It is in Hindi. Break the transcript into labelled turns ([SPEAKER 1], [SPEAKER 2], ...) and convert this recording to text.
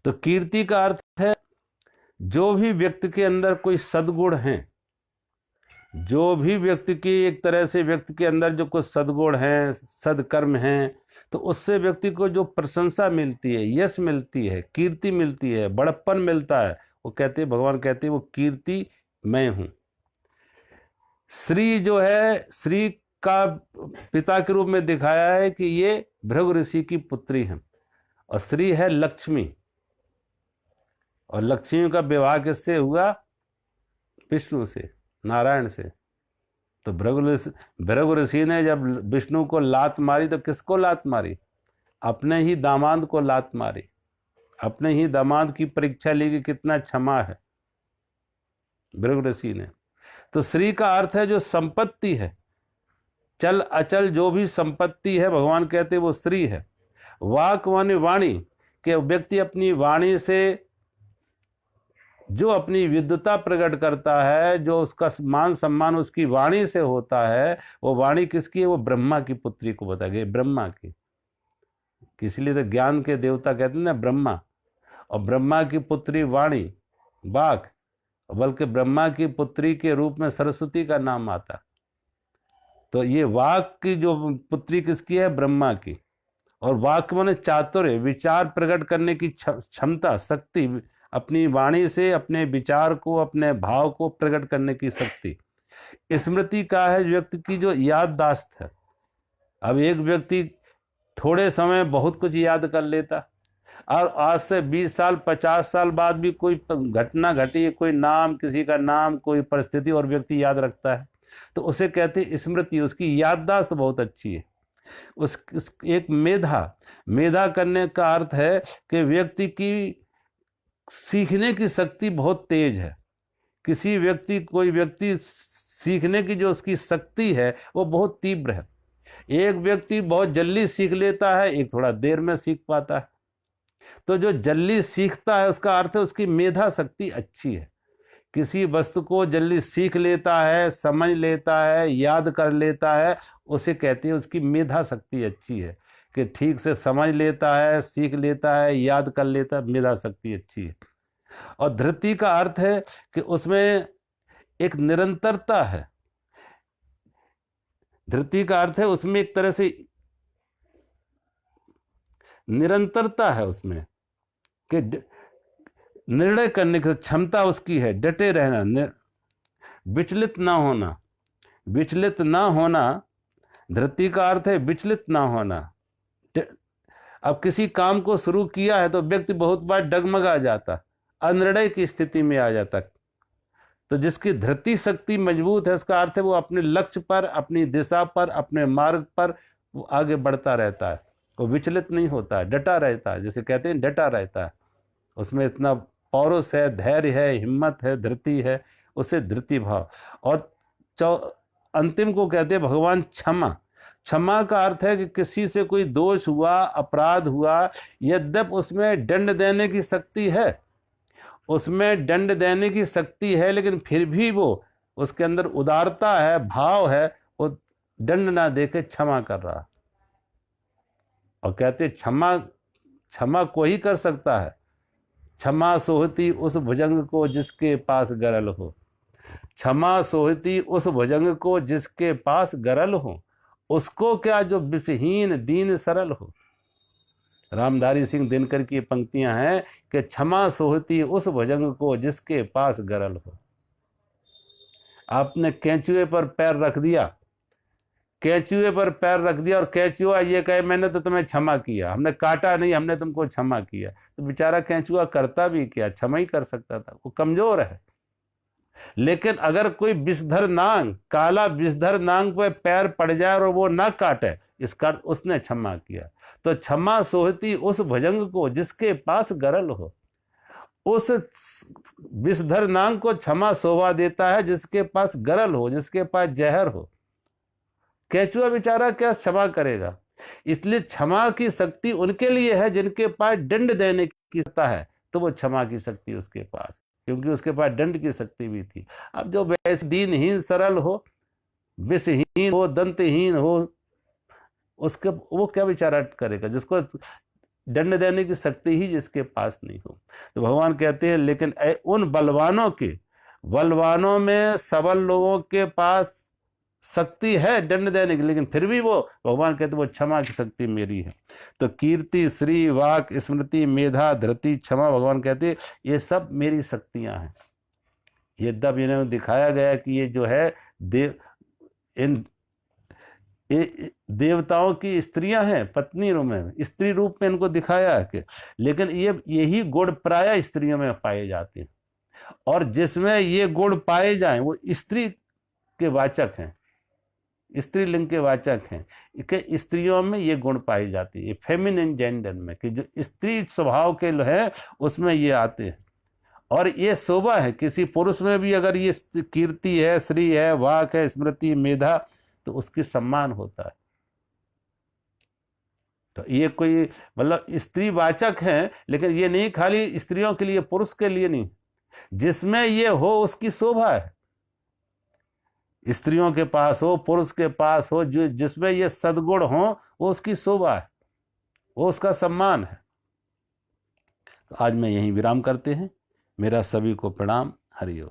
[SPEAKER 1] तो कीर्ति का अर्थ है जो भी व्यक्ति के अंदर कोई सद्गुण हैं, जो भी व्यक्ति की एक तरह से व्यक्ति के अंदर जो कुछ सद्गुण हैं, सदकर्म हैं, तो उससे व्यक्ति को जो प्रशंसा मिलती है, यश मिलती है, कीर्ति मिलती है, बड़प्पन मिलता है, वो कहते हैं, भगवान कहते हैं वो कीर्ति मैं हूं। श्री जो है, श्री का पिता के रूप में दिखाया है कि ये भृगु ऋषि की पुत्री है, और श्री है लक्ष्मी, और लक्ष्मी का विवाह किससे हुआ? विष्णु से, नारायण से। तो भृगु ऋषि ने जब विष्णु को लात मारी तो किसको लात मारी? अपने ही दामाद को लात मारी। अपने ही दामाद की परीक्षा ली कि कितना क्षमा है भृगु ऋषि ने। तो श्री का अर्थ है जो संपत्ति है, चल अचल जो भी संपत्ति है, भगवान कहते वो श्री है। वाक माने वाणी, के व्यक्ति अपनी वाणी से जो अपनी विद्वता प्रकट करता है, जो उसका मान सम्मान उसकी वाणी से होता है, वो वाणी किसकी है? वो ब्रह्मा की पुत्री को बता गए, ब्रह्मा की। इसलिए तो ज्ञान के देवता कहते हैं ना ब्रह्मा, और ब्रह्मा की पुत्री वाणी, वाक, बल्कि ब्रह्मा की पुत्री के रूप में सरस्वती का नाम आता। तो ये वाक की जो पुत्री किसकी है? ब्रह्मा की। और वाक माने चातुर्य, विचार प्रकट करने की क्षमता, शक्ति, अपनी वाणी से अपने विचार को, अपने भाव को प्रकट करने की शक्ति। स्मृति का है व्यक्ति की जो याददाश्त है। अब एक व्यक्ति थोड़े समय बहुत कुछ याद कर लेता, और आज से 20 साल 50 साल बाद भी कोई घटना घटी, कोई नाम, किसी का नाम, कोई परिस्थिति और व्यक्ति याद रखता है, तो उसे कहते हैं स्मृति। उसकी याददाश्त बहुत अच्छी है। उस एक मेधा करने का अर्थ है कि व्यक्ति की सीखने की शक्ति बहुत तेज है। कोई व्यक्ति सीखने की जो उसकी शक्ति है वो बहुत तीव्र है। एक व्यक्ति बहुत जल्दी सीख लेता है, एक थोड़ा देर में सीख पाता है। तो जो जल्दी सीखता है उसका अर्थ है उसकी मेधा शक्ति अच्छी है। किसी वस्तु को जल्दी सीख लेता है, समझ लेता है, याद कर लेता है, उसे कहते हैं उसकी मेधा शक्ति अच्छी है, कि ठीक से समझ लेता है, सीख लेता है, याद कर लेता है, मेधा शक्ति अच्छी है। और धृति का अर्थ है कि उसमें एक निरंतरता है। धृति का अर्थ है उसमें एक तरह से निरंतरता है, उसमें कि निर्णय करने की क्षमता उसकी है, डटे रहना, विचलित ना होना। विचलित ना होना, धृति का अर्थ है विचलित ना होना। अब किसी काम को शुरू किया है तो व्यक्ति बहुत बार डगमगा जाता, अनिर्णय की स्थिति में आ जाता। तो जिसकी धृति शक्ति मजबूत है, उसका अर्थ है वो अपने लक्ष्य पर, अपनी दिशा पर, अपने मार्ग पर वो आगे बढ़ता रहता है, वो विचलित नहीं होता है, डटा रहता है। जैसे कहते हैं डटा रहता है, उसमें इतना पौरुष है, धैर्य है, हिम्मत है, धृति है, उसे धृति भाव। और अंतिम को कहते हैं भगवान क्षमा। क्षमा का अर्थ है कि किसी से कोई दोष हुआ, अपराध हुआ, यद्यप उसमें दंड देने की शक्ति है, उसमें दंड देने की शक्ति है, लेकिन फिर भी वो, उसके अंदर उदारता है, भाव है, वो दंड ना देके क्षमा कर रहा। और कहते क्षमा को ही कर सकता है। क्षमा सोहती उस भुजंग को जिसके पास गरल हो। क्षमा सोहती उस भुजंग को जिसके पास गरल हो, उसको क्या जो विषहीन दीन सरल हो। रामधारी सिंह दिनकर की पंक्तियां हैं कि क्षमा सोहती उस भुजंग को जिसके पास गरल हो। आपने केंचुए पर पैर रख दिया, केंचुए पर पैर रख दिया, और केंचुआ ये कहे मैंने तो तुम्हें क्षमा किया, हमने काटा नहीं, हमने तुमको क्षमा किया, तो बेचारा केंचुआ करता भी क्या? क्षमा ही कर सकता था, वो कमजोर है। लेकिन अगर कोई विषधर नांग, काला विषधर नांग पे पैर पड़ जाए और वो ना काटे, इसका उसने क्षमा किया। तो क्षमा सोहती उस भुजंग को जिसके पास गरल हो। उस विषधर नांग को क्षमा शोभा देता है जिसके पास गरल हो, जिसके पास जहर हो। केंचुआ बेचारा क्या क्षमा करेगा? इसलिए क्षमा की शक्ति उनके लिए है जिनके पास दंड देने की सत्ता है, तो वो क्षमा की शक्ति उसके पास, क्योंकि उसके पास दंड की शक्ति भी थी। अब जो वैसे दीनहीन सरल हो, विषहीन हो, दंतहीन हो, उसके वो क्या बेचारा करेगा? जिसको दंड देने की शक्ति ही जिसके पास नहीं हो। तो भगवान कहते हैं लेकिन उन बलवानों में सबल लोगों के पास शक्ति है दंड देने की, लेकिन फिर भी वो भगवान कहते वो क्षमा की शक्ति मेरी है। तो कीर्ति, श्री, वाक, स्मृति, मेधा, धृति, क्षमा, भगवान कहते ये सब मेरी शक्तियां हैं। यद्यपि इन्हें दिखाया गया कि ये जो है देवताओं की स्त्रियां हैं, पत्नी रूप में, स्त्री रूप में इनको दिखाया है कि, लेकिन यही गुण प्राय स्त्रियों में पाए जाते हैं, और जिसमें ये गुण पाए जाएं वो स्त्री के वाचक हैं, स्त्रीलिंग के वाचक हैं, कि स्त्रियों में ये गुण पाई जाती है, फेमिनिन जेंडर में, कि जो स्त्री स्वभाव के है उसमें ये आते हैं। और ये शोभा है किसी पुरुष में भी अगर ये कीर्ति है, श्री है, वाक है, स्मृति, मेधा, तो उसकी सम्मान होता है। तो ये कोई मतलब स्त्री वाचक है, लेकिन ये नहीं खाली स्त्रियों के लिए, पुरुष के लिए नहीं, जिसमें ये हो उसकी शोभा है। स्त्रियों के पास हो, पुरुष के पास हो, जो जिसमें ये सद्गुण हो वो उसकी शोभा है, वो उसका सम्मान है। तो आज मैं यहीं विराम करते हैं। मेरा सभी को प्रणाम। हरि ओम।